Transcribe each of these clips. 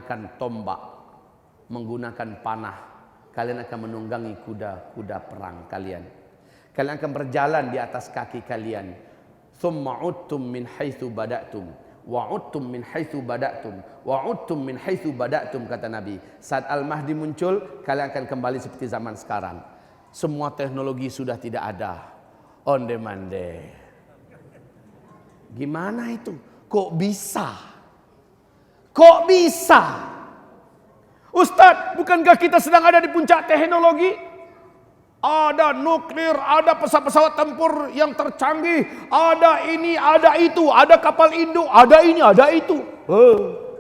menggunakan tombak, menggunakan panah. Kalian akan menunggangi kuda-kuda perang kalian. Kalian akan berjalan di atas kaki kalian. Thumma udtum min haitsu bada'tum wa udtum min haitsu bada'tum wa udtum min haitsu bada'tum, kata Nabi. Saat Al-Mahdi muncul, kalian akan kembali seperti zaman sekarang. Semua teknologi sudah tidak ada. On demand. Gimana itu? Kok bisa? Kok bisa? Ustadz, bukankah kita sedang ada di puncak teknologi? Ada nuklir, ada pesawat-pesawat tempur yang tercanggih, ada ini, ada itu, ada kapal induk, ada ini, ada itu.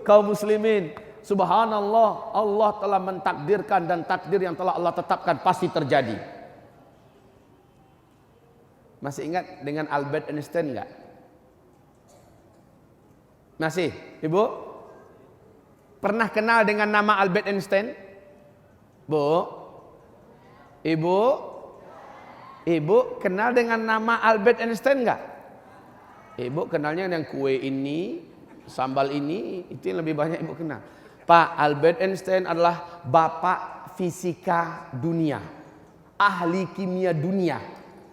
Kaum muslimin, subhanallah, Allah telah mentakdirkan, dan takdir yang telah Allah tetapkan pasti terjadi. Masih ingat dengan Albert Einstein enggak? Masih, Ibu? Pernah kenal dengan nama Albert Einstein? Bu? Ibu? Ibu kenal dengan nama Albert Einstein enggak? Ibu kenalnya dengan kue ini, sambal ini, itu yang lebih banyak Ibu kenal. Pak, Albert Einstein adalah bapak fisika dunia, ahli kimia dunia.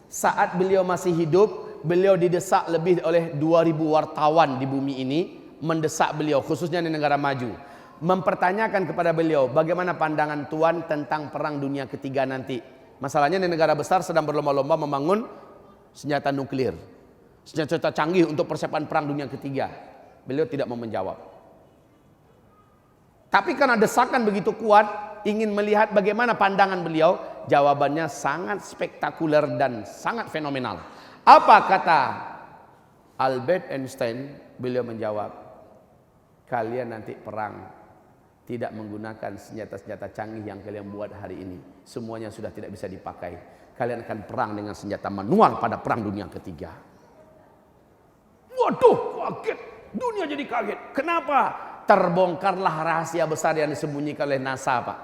Saat beliau masih hidup, beliau didesak lebih oleh 2000 wartawan di bumi ini, mendesak beliau, khususnya di negara maju, mempertanyakan kepada beliau bagaimana pandangan Tuan tentang perang dunia ketiga nanti. Masalahnya di negara besar sedang berlomba-lomba membangun senjata nuklir, senjata canggih untuk persiapan perang dunia ketiga. Beliau tidak mau menjawab. Tapi karena desakan begitu kuat, ingin melihat bagaimana pandangan beliau, jawabannya sangat spektakuler dan sangat fenomenal. Apa kata Albert Einstein? Beliau menjawab, kalian nanti perang tidak menggunakan senjata-senjata canggih yang kalian buat hari ini. Semuanya sudah tidak bisa dipakai. Kalian akan perang dengan senjata manual pada perang dunia ketiga. Waduh, kaget. Dunia jadi kaget. Kenapa? Terbongkarlah rahasia besar yang disembunyikan oleh NASA, Pak.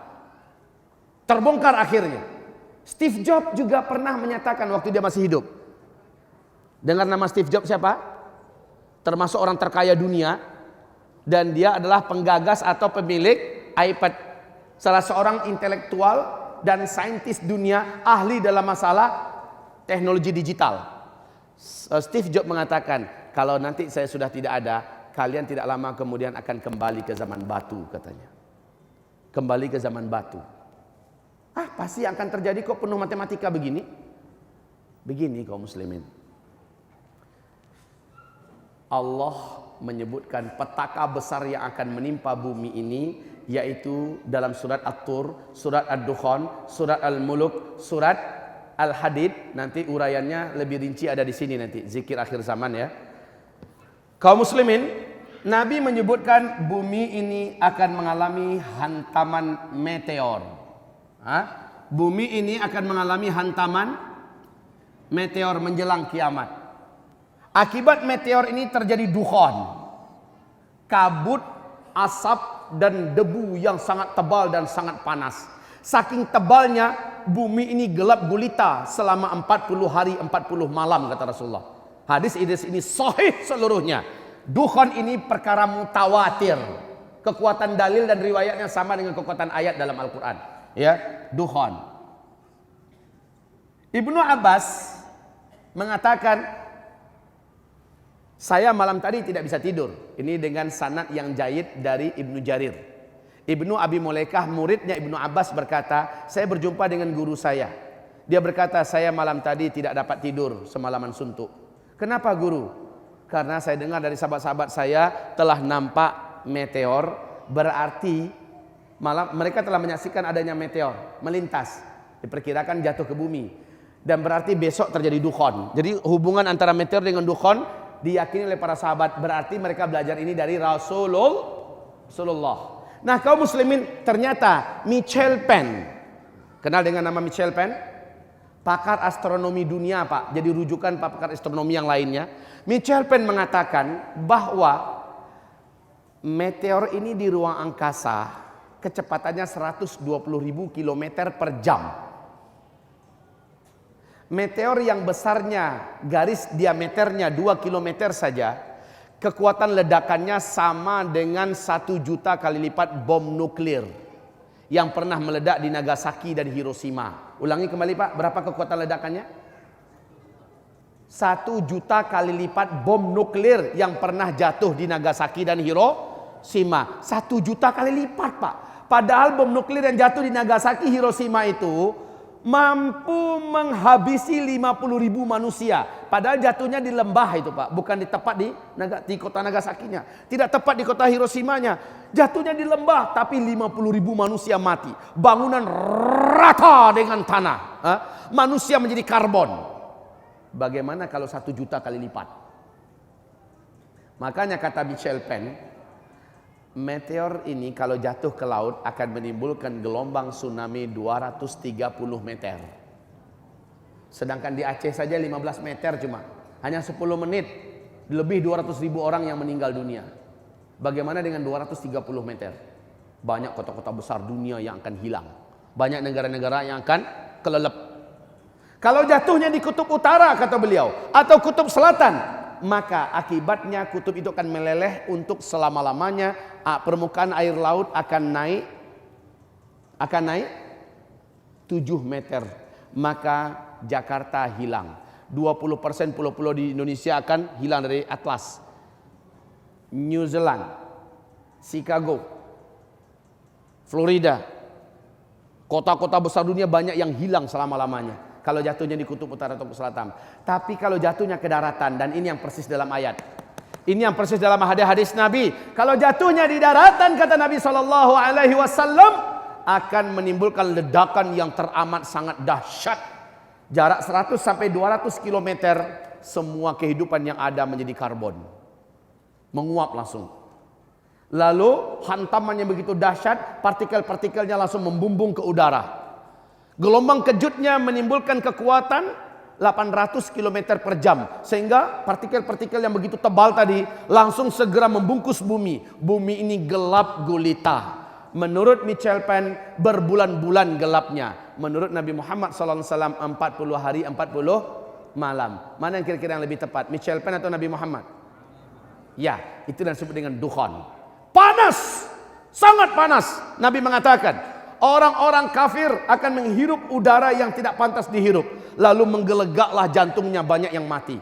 Terbongkar akhirnya. Steve Jobs juga pernah menyatakan waktu dia masih hidup. Dengar nama Steve Jobs siapa? Termasuk orang terkaya dunia. Dan dia adalah penggagas atau pemilik iPad. Salah seorang intelektual dan saintis dunia, ahli dalam masalah teknologi digital. Steve Jobs mengatakan, kalau nanti saya sudah tidak ada, kalian tidak lama kemudian akan kembali ke zaman batu, katanya. Kembali ke zaman batu. Pasti akan terjadi kok, penuh matematika begini. Begini kaum muslimin. Allah menyebutkan petaka besar yang akan menimpa bumi ini, yaitu dalam surat At-Tur, surat Ad-Dukhan, surat Al-Muluk, surat Al-Hadid. Nanti uraiannya lebih rinci ada di sini nanti, zikir akhir zaman ya. Kaum muslimin, Nabi menyebutkan bumi ini akan mengalami hantaman meteor. Bumi ini akan mengalami hantaman meteor menjelang kiamat. Akibat meteor ini terjadi dukhan, kabut, asap dan debu yang sangat tebal dan sangat panas. Saking tebalnya bumi ini gelap gulita selama 40 hari 40 malam, kata Rasulullah. Hadis ini sahih seluruhnya. Dukhan ini perkara mutawatir. Kekuatan dalil dan riwayatnya sama dengan kekuatan ayat dalam Al-Quran. Ya, dukhan. Ibnu Abbas mengatakan, saya malam tadi tidak bisa tidur. Ini dengan sanad yang jayid dari Ibnu Jarir. Ibnu Abi Mulaikah, muridnya Ibnu Abbas, berkata, saya berjumpa dengan guru saya. Dia berkata, saya malam tadi tidak dapat tidur, semalaman suntuk. Kenapa guru? Karena saya dengar dari sahabat-sahabat saya telah nampak meteor, berarti malam mereka telah menyaksikan adanya meteor melintas, diperkirakan jatuh ke bumi, dan berarti besok terjadi dukhan. Jadi hubungan antara meteor dengan dukhan diyakini oleh para sahabat, berarti mereka belajar ini dari Rasulullah. Nah kaum muslimin, ternyata Michel Penn, kenal dengan nama Michel Penn? Pakar astronomi dunia, Pak. Jadi rujukan pakar astronomi yang lainnya. Michel Penn mengatakan bahwa meteor ini di ruang angkasa kecepatannya 120.000 km per jam. Meteor yang besarnya garis diameternya 2 km saja, Kekuatan ledakannya sama dengan 1 juta kali lipat bom nuklir yang pernah meledak di Nagasaki dan Hiroshima. Ulangi kembali Pak, berapa kekuatan ledakannya? 1 juta kali lipat bom nuklir yang pernah jatuh di Nagasaki dan Hiroshima. 1 juta kali lipat Pak. Padahal bom nuklir yang jatuh di Nagasaki, Hiroshima itu mampu menghabisi 50.000 manusia. Padahal jatuhnya di lembah itu Pak, bukan di tepat di kota Nagasakinya. Tidak tepat di kota Hiroshimanya. Jatuhnya di lembah, tapi 50.000 manusia mati. Bangunan rata dengan tanah. Manusia menjadi karbon. Bagaimana kalau 1 juta kali lipat? Makanya kata Michel Penn, meteor ini kalau jatuh ke laut akan menimbulkan gelombang tsunami 230 meter. Sedangkan di Aceh saja 15 meter cuma. Hanya 10 menit lebih 200.000 orang yang meninggal dunia. Bagaimana dengan 230 meter? Banyak kota-kota besar dunia yang akan hilang. Banyak negara-negara yang akan kelelep. Kalau jatuhnya di kutub utara kata beliau atau kutub selatan, maka akibatnya kutub itu akan meleleh untuk selama-lamanya. Permukaan air laut akan naik 7 meter. Maka Jakarta hilang. 20% pulau-pulau di Indonesia akan hilang dari atlas. New Zealand, Chicago, Florida, kota-kota besar dunia banyak yang hilang selama-lamanya kalau jatuhnya di kutub utara atau selatan. Tapi kalau jatuhnya ke daratan, dan ini yang persis dalam ayat, ini yang persis dalam hadis Nabi, kalau jatuhnya di daratan kata Nabi SAW akan menimbulkan ledakan yang teramat sangat dahsyat. Jarak 100 sampai 200 km semua kehidupan yang ada menjadi karbon, menguap langsung. Lalu hantamannya begitu dahsyat, partikel-partikelnya langsung membumbung ke udara. Gelombang kejutnya menimbulkan kekuatan 800 km per jam. Sehingga partikel-partikel yang begitu tebal tadi langsung segera membungkus bumi. Bumi ini gelap gulita. Menurut Michel Penn berbulan-bulan gelapnya. Menurut Nabi Muhammad SAW 40 hari 40 malam. Mana yang kira-kira yang lebih tepat? Michel Penn atau Nabi Muhammad? Ya, itu yang disebut dengan dukhan. Panas, sangat panas. Nabi mengatakan orang-orang kafir akan menghirup udara yang tidak pantas dihirup. Lalu menggelegaklah jantungnya, banyak yang mati.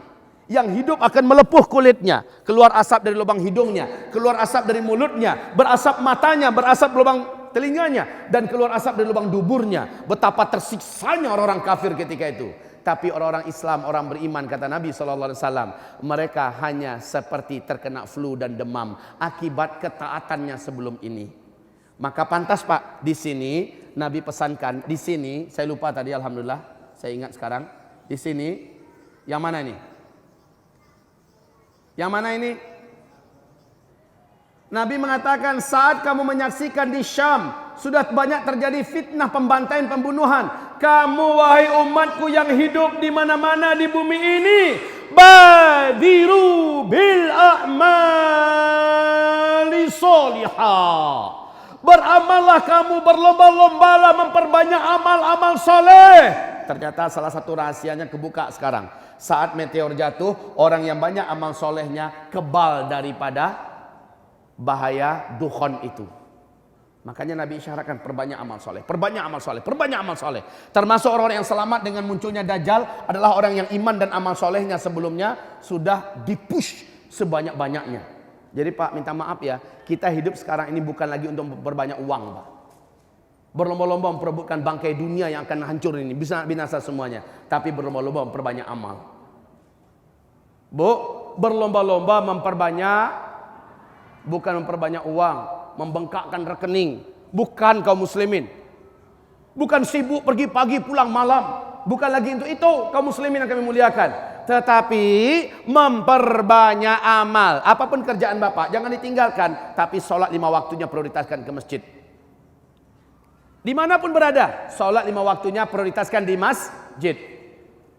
Yang hidup akan melepuh kulitnya, keluar asap dari lubang hidungnya, keluar asap dari mulutnya, berasap matanya, berasap lubang telinganya, dan keluar asap dari lubang duburnya. Betapa tersiksanya orang-orang kafir ketika itu. Tapi orang-orang Islam, orang beriman, kata Nabi SAW, mereka hanya seperti terkena flu dan demam akibat ketaatannya sebelum ini. Maka pantas Pak, di sini Nabi pesankan, di sini saya lupa tadi, alhamdulillah saya ingat sekarang. Di sini yang mana ini? Yang mana ini? Nabi mengatakan saat kamu menyaksikan di Syam sudah banyak terjadi fitnah, pembantaian, pembunuhan. Kamu wahai umatku yang hidup di mana-mana di bumi ini, badiru bil a'mali sholihah. Beramallah kamu, berlomba-lombalah memperbanyak amal-amal soleh. Ternyata salah satu rahasianya kebuka sekarang. Saat meteor jatuh, orang yang banyak amal solehnya kebal daripada bahaya dukhan itu. Makanya Nabi isyaratkan perbanyak amal soleh, perbanyak amal soleh, perbanyak amal soleh. Termasuk orang-orang yang selamat dengan munculnya Dajjal adalah orang yang iman dan amal solehnya sebelumnya sudah dipush sebanyak-banyaknya. Jadi Pak, minta maaf ya, kita hidup sekarang ini bukan lagi untuk memperbanyak uang Pak. Berlomba-lomba memperebutkan bangkai dunia yang akan hancur ini, bisa binasa semuanya. Tapi berlomba-lomba memperbanyak amal. Bu, berlomba-lomba memperbanyak, bukan memperbanyak uang, membengkakkan rekening. Bukan kaum muslimin. Bukan sibuk pergi pagi pulang malam. Bukan lagi untuk itu kaum muslimin yang kami muliakan. Tetapi memperbanyak amal. Apapun kerjaan Bapak, jangan ditinggalkan. Tapi sholat 5 waktunya prioritaskan ke masjid. Dimanapun berada, sholat 5 waktunya prioritaskan di masjid.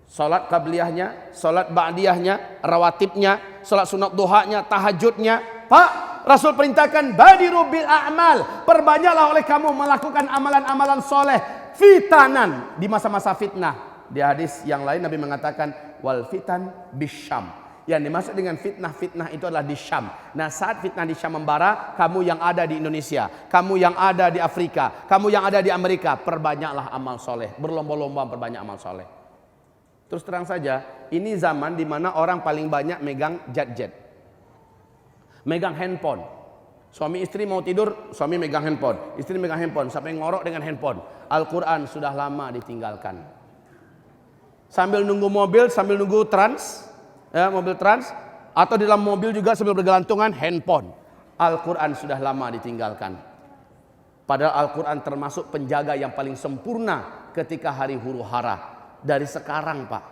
Sholat qabliyahnya, sholat ba'diyahnya, rawatibnya, sholat sunat duhanya, tahajudnya. Pak, Rasul perintahkan badiru bil a'mal. Perbanyaklah oleh kamu melakukan amalan-amalan soleh. Fitanan, di masa-masa fitnah. Di hadis yang lain Nabi mengatakan wal fitan bisyam. Yang dimaksud dengan fitnah-fitnah itu adalah di Syam. Nah, saat fitnah di Syam membara, kamu yang ada di Indonesia, kamu yang ada di Afrika, kamu yang ada di Amerika, perbanyaklah amal soleh. Berlomba-lomba perbanyak amal soleh. Terus terang saja, ini zaman di mana orang paling banyak megang jet-jet, megang handphone. Suami istri mau tidur, suami megang handphone, istri megang handphone, sampai ngorok dengan handphone. Al-Quran sudah lama ditinggalkan. Sambil nunggu mobil, sambil nunggu trans, ya, mobil trans, atau di dalam mobil juga sambil bergelantungan handphone. Al-Quran sudah lama ditinggalkan. Padahal Al-Quran termasuk penjaga yang paling sempurna ketika hari huru hara. Dari sekarang, Pak.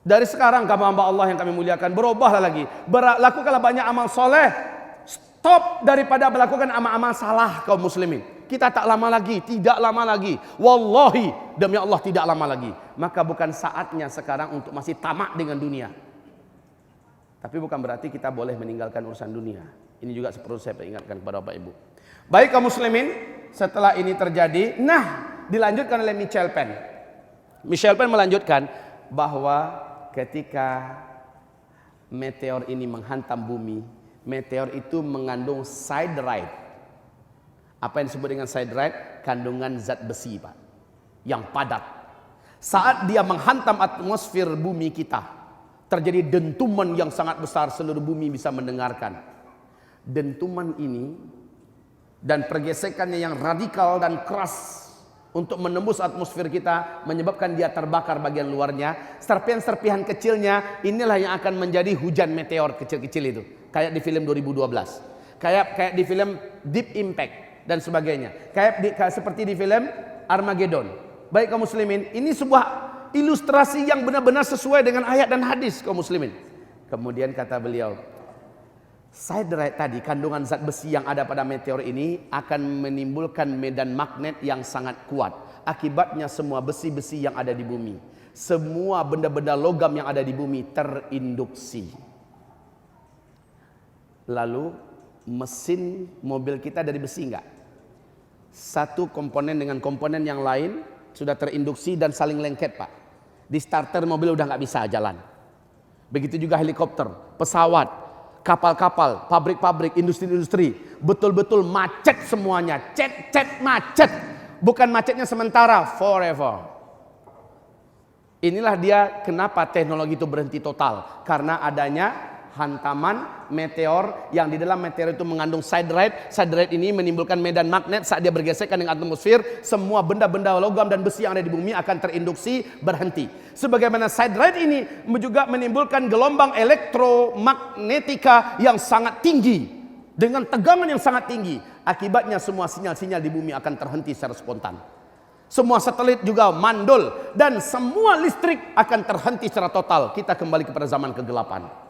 Dari sekarang kamu hamba Allah yang kami muliakan, berubahlah lagi. Lakukanlah banyak amal soleh. Stop daripada melakukan amal-amal salah kaum muslimin. Kita tak lama lagi, tidak lama lagi. Wallahi, demi Allah tidak lama lagi. Maka bukan saatnya sekarang untuk masih tamak dengan dunia. Tapi bukan berarti kita boleh meninggalkan urusan dunia. Ini juga perlu saya ingatkan kepada Bapak Ibu. Baik kaum muslimin, setelah ini terjadi, dilanjutkan oleh Michel Penn. Michel Penn melanjutkan bahwa ketika meteor ini menghantam bumi, meteor itu mengandung siderite. Apa yang disebut dengan siderite? Kandungan zat besi, Pak, yang padat. Saat dia menghantam atmosfer bumi kita, terjadi dentuman yang sangat besar, seluruh bumi bisa mendengarkan. Dentuman ini dan pergesekannya yang radikal dan keras untuk menembus atmosfer kita, menyebabkan dia terbakar bagian luarnya. Serpihan-serpihan kecilnya inilah yang akan menjadi hujan meteor kecil-kecil itu. Kayak di film 2012, kayak di film Deep Impact dan sebagainya, seperti di film Armageddon. Baik kaum muslimin, ini sebuah ilustrasi yang benar-benar sesuai dengan ayat dan hadis kaum muslimin. Kemudian kata beliau, siderite tadi, kandungan zat besi yang ada pada meteor ini akan menimbulkan medan magnet yang sangat kuat. Akibatnya semua besi-besi yang ada di bumi, semua benda-benda logam yang ada di bumi terinduksi. Lalu mesin mobil kita dari besi enggak? Satu komponen dengan komponen yang lain sudah terinduksi dan saling lengket, Pak. Di starter mobil udah nggak bisa jalan. Begitu juga helikopter, pesawat, kapal-kapal, pabrik-pabrik, industri-industri, betul-betul macet semuanya. Cet macet. Bukan macetnya sementara, forever. Inilah dia kenapa teknologi itu berhenti total, karena adanya hantaman meteor yang di dalam meteor itu mengandung siderite. Siderite ini menimbulkan medan magnet. Saat dia bergesekan dengan atmosfer, semua benda-benda logam dan besi yang ada di bumi akan terinduksi, berhenti. Sebagaimana siderite ini juga menimbulkan gelombang elektromagnetika yang sangat tinggi dengan tegangan yang sangat tinggi. Akibatnya semua sinyal-sinyal di bumi akan terhenti secara spontan. Semua satelit juga mandul dan semua listrik akan terhenti secara total. Kita kembali kepada zaman kegelapan.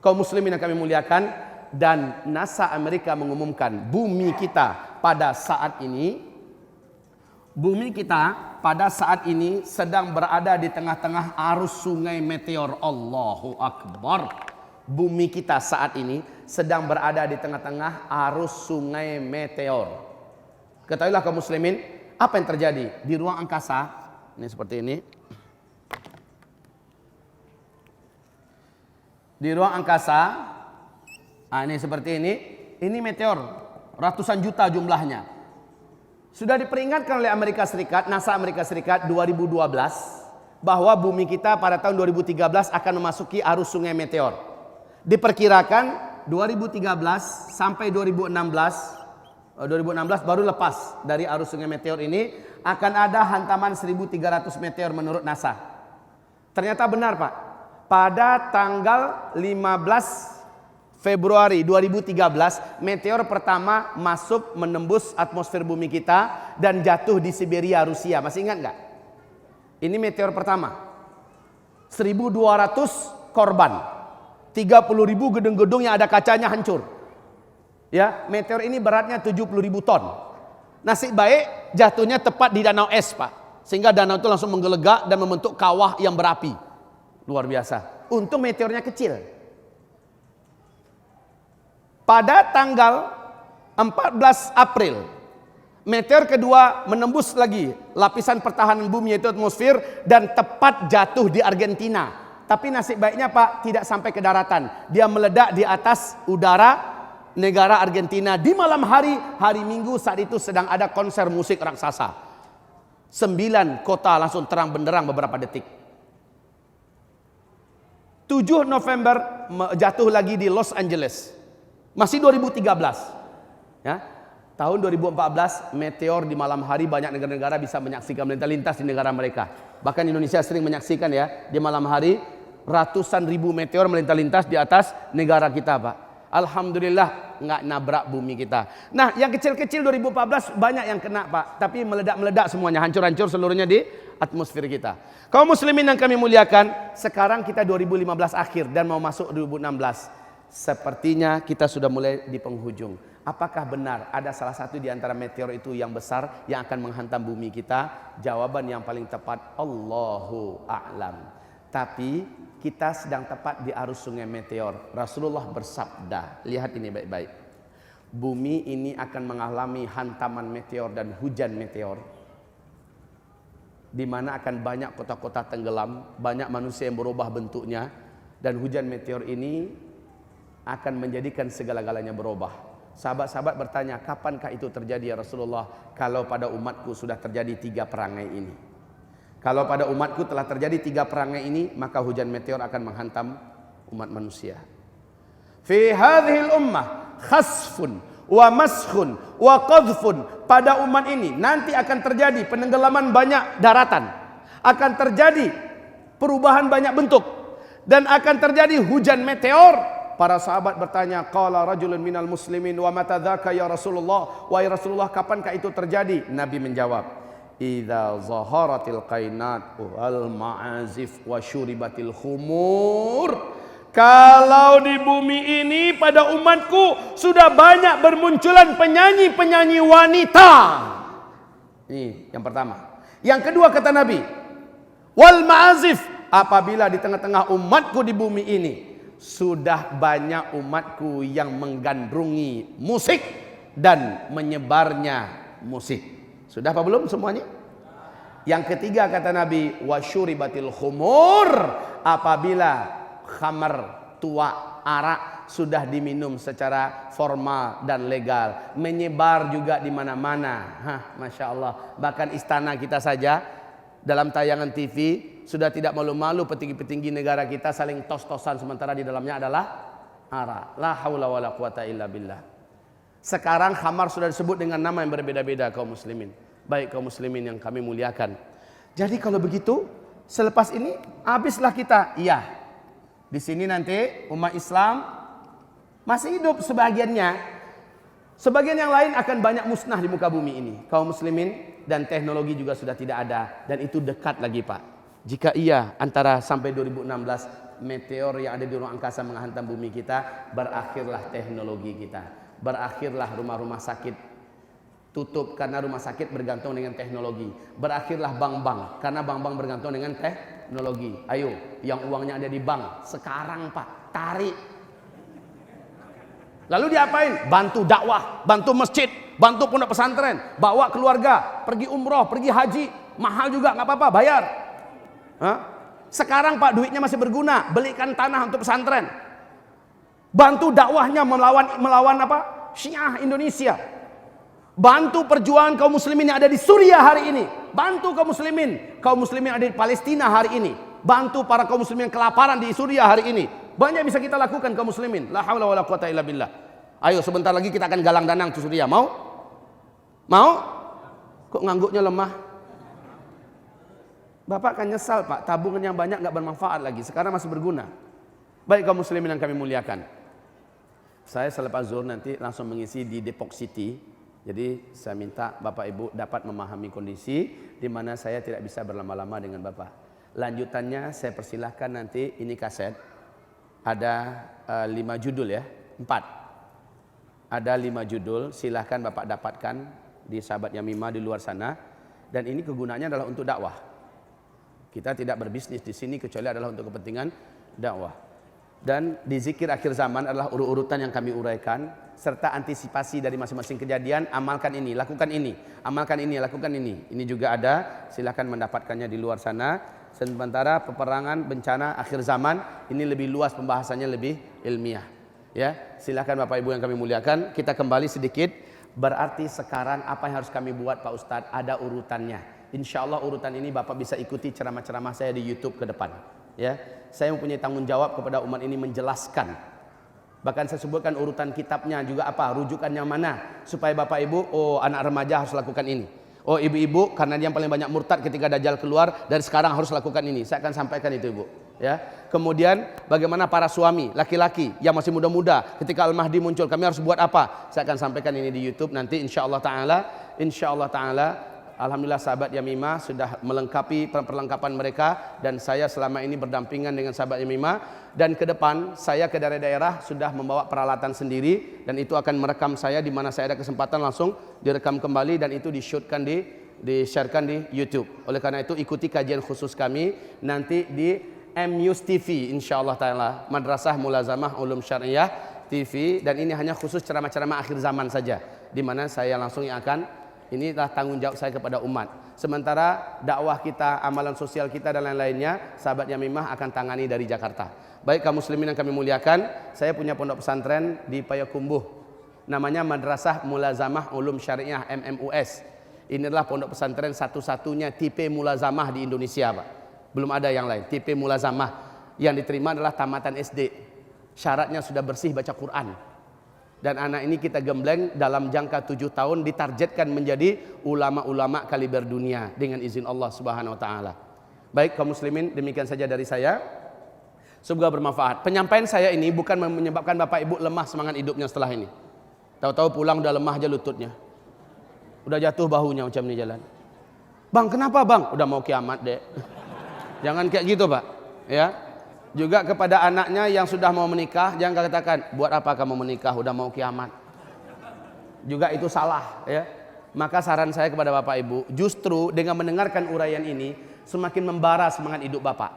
Kaum muslimin yang kami muliakan, dan NASA Amerika mengumumkan bumi kita pada saat ini sedang berada di tengah-tengah arus sungai meteor. Allahu Akbar. Bumi kita saat ini sedang berada di tengah-tengah arus sungai meteor. Ketahuilah kaum muslimin, apa yang terjadi di ruang angkasa? Ini seperti ini. Di ruang angkasa, ini seperti ini meteor, ratusan juta jumlahnya. Sudah diperingatkan oleh Amerika Serikat, NASA Amerika Serikat 2012, bahwa bumi kita pada tahun 2013 akan memasuki arus sungai meteor. Diperkirakan 2013 sampai 2016 baru lepas dari arus sungai meteor ini, akan ada hantaman 1.300 meteor menurut NASA. Ternyata benar, Pak. Pada tanggal 15 Februari 2013, meteor pertama masuk menembus atmosfer bumi kita dan jatuh di Siberia, Rusia. Masih ingat nggak? Ini meteor pertama. 1.200 korban. 30.000 gedung-gedung yang ada kacanya hancur. Ya, meteor ini beratnya 70.000 ton. Nasib baik jatuhnya tepat di danau es, Pak. Sehingga danau itu langsung menggelegak dan membentuk kawah yang berapi. Luar biasa. Untung meteornya kecil. Pada tanggal 14 April, meteor kedua menembus lagi lapisan pertahanan bumi yaitu atmosfer dan tepat jatuh di Argentina. Tapi nasib baiknya Pak, tidak sampai ke daratan. Dia meledak di atas udara negara Argentina di malam hari, hari Minggu saat itu sedang ada konser musik raksasa. 9 kota langsung terang benderang beberapa detik. 7 November jatuh lagi di Los Angeles. Masih 2013. Ya. Tahun 2014 meteor di malam hari, banyak negara-negara bisa menyaksikan melintas di negara mereka. Bahkan Indonesia sering menyaksikan ya, di malam hari ratusan ribu meteor melintas di atas negara kita Pak. Alhamdulillah nggak nabrak bumi kita. Nah yang kecil-kecil 2014 banyak yang kena Pak. Tapi meledak-meledak semuanya, hancur-hancur seluruhnya di atmosfer kita. Kaum muslimin yang kami muliakan, sekarang kita 2015 akhir dan mau masuk 2016. Sepertinya kita sudah mulai di penghujung. Apakah benar ada salah satu di antara meteor itu yang besar yang akan menghantam bumi kita? Jawaban yang paling tepat, Allahu a'lam. Tapi kita sedang tepat di arus sungai meteor. Rasulullah bersabda, lihat ini baik-baik. Bumi ini akan mengalami hantaman meteor dan hujan meteor. Di mana akan banyak kota-kota tenggelam, banyak manusia yang berubah bentuknya. Dan hujan meteor ini akan menjadikan segala-galanya berubah. Sahabat-sahabat bertanya, kapankah itu terjadi ya Rasulullah? Kalau pada umatku sudah terjadi 3 perangai ini. Kalau pada umatku telah terjadi 3 perangai ini, maka hujan meteor akan menghantam umat manusia. Fi hadhil ummah khasfun wa maskhun wa qadhfun. Pada umat ini nanti akan terjadi penenggelaman banyak daratan. Akan terjadi perubahan banyak bentuk. Dan akan terjadi hujan meteor. Para sahabat bertanya, qala rajulun minal muslimin wa mata dzaka ya Rasulullah? Wahai Rasulullah, kapankah itu terjadi? Nabi menjawab, idza zaharatil qainat wal ma'azif wa syuribatil khumur. Kalau di bumi ini pada umatku sudah banyak bermunculan penyanyi-penyanyi wanita. Ini yang pertama. Yang kedua kata Nabi, wal ma'azif, apabila di tengah-tengah umatku di bumi ini sudah banyak umatku yang menggandrungi musik dan menyebarnya musik. Sudah apa belum semuanya? Yang ketiga kata Nabi, wasyuribatil khumur, apabila khamar, tua, arak sudah diminum secara formal dan legal, menyebar juga di mana-mana. Masya Allah. Bahkan istana kita saja dalam tayangan TV sudah tidak malu-malu petinggi-petinggi negara kita saling tos-tosan sementara di dalamnya adalah arak. La haula wala quwata illa billah. Sekarang khamar sudah disebut dengan nama yang berbeda-beda kaum muslimin. Baik kaum muslimin yang kami muliakan. Jadi kalau begitu, selepas ini habislah kita. Iya. Di sini nanti umat Islam masih hidup sebagiannya. Sebagian yang lain akan banyak musnah di muka bumi ini. Kaum muslimin, dan teknologi juga sudah tidak ada. Dan itu dekat lagi Pak. Jika iya antara sampai 2016 meteor yang ada di ruang angkasa menghantam bumi kita, berakhirlah teknologi kita. Berakhirlah rumah-rumah sakit tutup karena rumah sakit bergantung dengan teknologi. Berakhirlah bank-bank karena bank-bank bergantung dengan teknologi. Ayo, yang uangnya ada di bank sekarang Pak, tarik. Lalu diapain? Bantu dakwah, bantu masjid, bantu pondok pesantren, bawa keluarga, pergi umroh, pergi haji, mahal juga nggak apa-apa, bayar. Sekarang Pak duitnya masih berguna, belikan tanah untuk pesantren. Bantu dakwahnya melawan apa? Syiah Indonesia. Bantu perjuangan kaum muslimin yang ada di Suriah hari ini. Bantu kaum muslimin yang ada di Palestina hari ini. Bantu para kaum muslimin yang kelaparan di Suriah hari ini. Banyak bisa kita lakukan kaum muslimin. La haula wala quwata illa billah. Ayo sebentar lagi kita akan galang dana ke Suriah. Mau? Mau? Kok ngangguknya lemah? Bapak akan nyesal Pak, tabungan yang banyak nggak bermanfaat lagi. Sekarang masih berguna. Baik kaum muslimin yang kami muliakan. Saya selepas zuhur nanti langsung mengisi di Depok City. Jadi saya minta Bapak Ibu dapat memahami kondisi di mana saya tidak bisa berlama-lama dengan Bapak. Lanjutannya saya persilahkan nanti, ini kaset. Ada 5 judul ya, 4. Ada 5 judul, silahkan Bapak dapatkan di sahabat Yamimah di luar sana. Dan ini kegunaannya adalah untuk dakwah. Kita tidak berbisnis di sini kecuali adalah untuk kepentingan dakwah. Dan di zikir akhir zaman adalah urut-urutan yang kami uraikan serta antisipasi dari masing-masing kejadian. Amalkan ini, lakukan ini, amalkan ini, lakukan ini. Ini juga ada, silakan mendapatkannya di luar sana. Sementara peperangan, bencana, akhir zaman ini lebih luas pembahasannya, lebih ilmiah. Ya, silakan Bapak Ibu yang kami muliakan. Kita kembali sedikit. Berarti sekarang apa yang harus kami buat Pak Ustadz? Ada urutannya. Insya Allah urutan ini Bapak bisa ikuti ceramah-ceramah saya di YouTube ke depan. Ya, saya mempunyai tanggung jawab kepada umat ini menjelaskan. Bahkan saya sebutkan urutan kitabnya juga apa, rujukannya mana, supaya Bapak Ibu, oh anak remaja harus lakukan ini. Oh ibu-ibu, karena dia yang paling banyak murtad ketika Dajjal keluar, dari sekarang harus lakukan ini. Saya akan sampaikan itu Ibu. Ya. Kemudian bagaimana para suami, laki-laki yang masih muda-muda, ketika Al-Mahdi muncul, kami harus buat apa? Saya akan sampaikan ini di YouTube nanti insya Allah Ta'ala. Alhamdulillah sahabat Yamimah sudah melengkapi perlengkapan mereka, dan saya selama ini berdampingan dengan sahabat Yamimah, dan ke depan saya ke daerah-daerah sudah membawa peralatan sendiri, dan itu akan merekam saya di mana saya ada kesempatan langsung direkam kembali, dan itu di-shootkan di-sharekan di YouTube. Oleh karena itu ikuti kajian khusus kami nanti di MUS TV insyaallah taala, Madrasah Mulazamah Ulum Syariah TV, dan ini hanya khusus ceramah-ceramah akhir zaman saja, di mana saya langsung yang akan, inilah tanggung jawab saya kepada umat. Sementara dakwah kita, amalan sosial kita dan lain-lainnya, sahabat Yamimah akan tangani dari Jakarta. Baik kaum muslimin yang kami muliakan, saya punya pondok pesantren di Payakumbuh. Namanya Madrasah Mulazamah Ulum Syariah MMUS. Inilah pondok pesantren satu-satunya tipe mulazamah di Indonesia, Pak. Belum ada yang lain. Tipe mulazamah yang diterima adalah tamatan SD. Syaratnya sudah bersih baca Quran. Dan anak ini kita gembleng dalam jangka 7 tahun ditargetkan menjadi ulama-ulama kaliber dunia dengan izin Allah Subhanahu wa taala. Baik kaum muslimin, demikian saja dari saya. Semoga bermanfaat. Penyampaian saya ini bukan menyebabkan Bapak Ibu lemah semangat hidupnya setelah ini. Tahu-tahu pulang udah lemah aja lututnya. Udah jatuh bahunya macam ini jalan. Bang, kenapa bang? Udah mau kiamat deh. Jangan kayak gitu Pak. Ya. Juga kepada anaknya yang sudah mau menikah, jangan katakan, buat apa kamu menikah, udah mau kiamat. Juga itu salah, ya. Maka saran saya kepada Bapak Ibu, justru dengan mendengarkan uraian ini, semakin membara semangat hidup Bapak.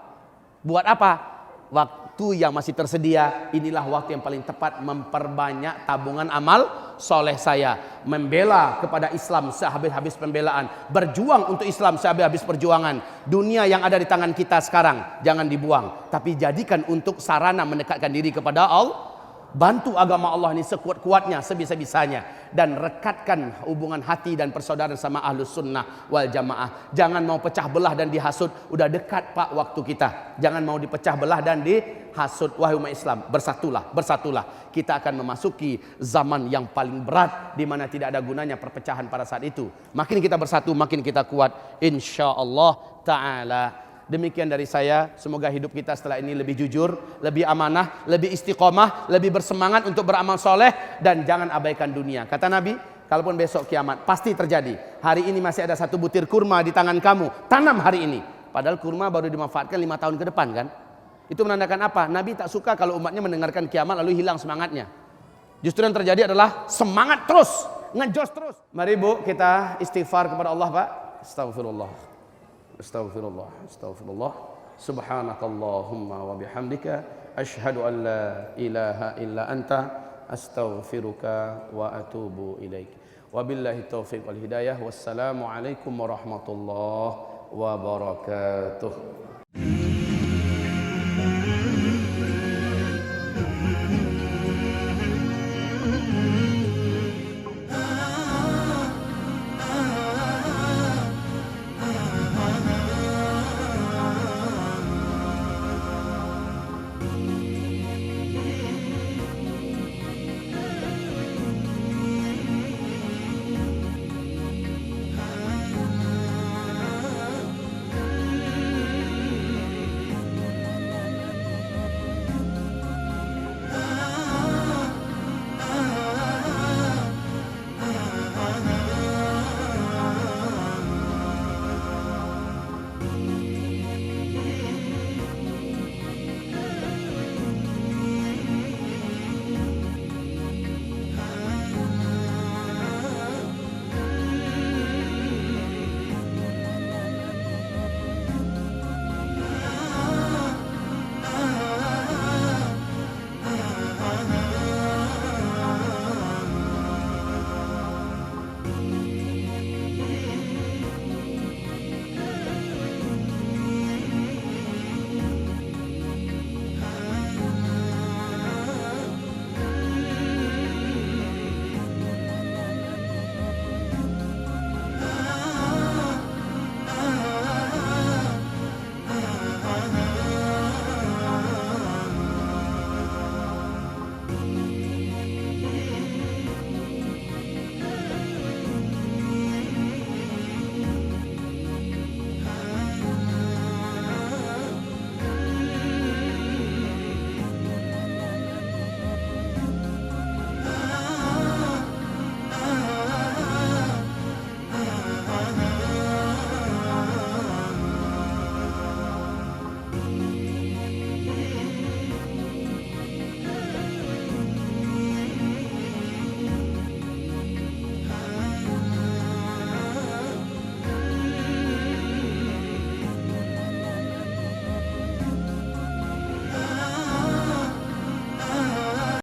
Buat apa? Waktu yang masih tersedia, inilah waktu yang paling tepat memperbanyak tabungan amal soleh saya. Membela kepada Islam sehabis-habis pembelaan. Berjuang untuk Islam sehabis-habis perjuangan. Dunia yang ada di tangan kita sekarang, jangan dibuang. Tapi jadikan untuk sarana mendekatkan diri kepada Allah. Bantu agama Allah ini sekuat-kuatnya, sebisa-bisanya. Dan rekatkan hubungan hati dan persaudaraan sama ahlus sunnah wal jamaah. Jangan mau pecah belah dan dihasut. Udah dekat Pak waktu kita. Jangan mau dipecah belah dan dihasut. Wahai umat Islam, bersatulah, bersatulah. Kita akan memasuki zaman yang paling berat, di mana tidak ada gunanya perpecahan pada saat itu. Makin kita bersatu, makin kita kuat, insyaallah ta'ala. Demikian dari saya, semoga hidup kita setelah ini lebih jujur, lebih amanah, lebih istiqomah, lebih bersemangat untuk beramal soleh, dan jangan abaikan dunia. Kata Nabi, kalaupun besok kiamat pasti terjadi. Hari ini masih ada satu butir kurma di tangan kamu, tanam hari ini. Padahal kurma baru dimanfaatkan 5 tahun ke depan kan. Itu menandakan apa? Nabi tak suka kalau umatnya mendengarkan kiamat lalu hilang semangatnya. Justru yang terjadi adalah semangat terus, ngejos terus. Mari Bu, kita istighfar kepada Allah Pak. Astagfirullah. Astaghfirullah, astaghfirullah. Subhanakallahumma wa bihamdika asyhadu an la ilaha illa anta astaghfiruka wa atubu ilaik. Wabillahi taufiq wal hidayah. Wassalamu alaikum warahmatullahi wabarakatuh.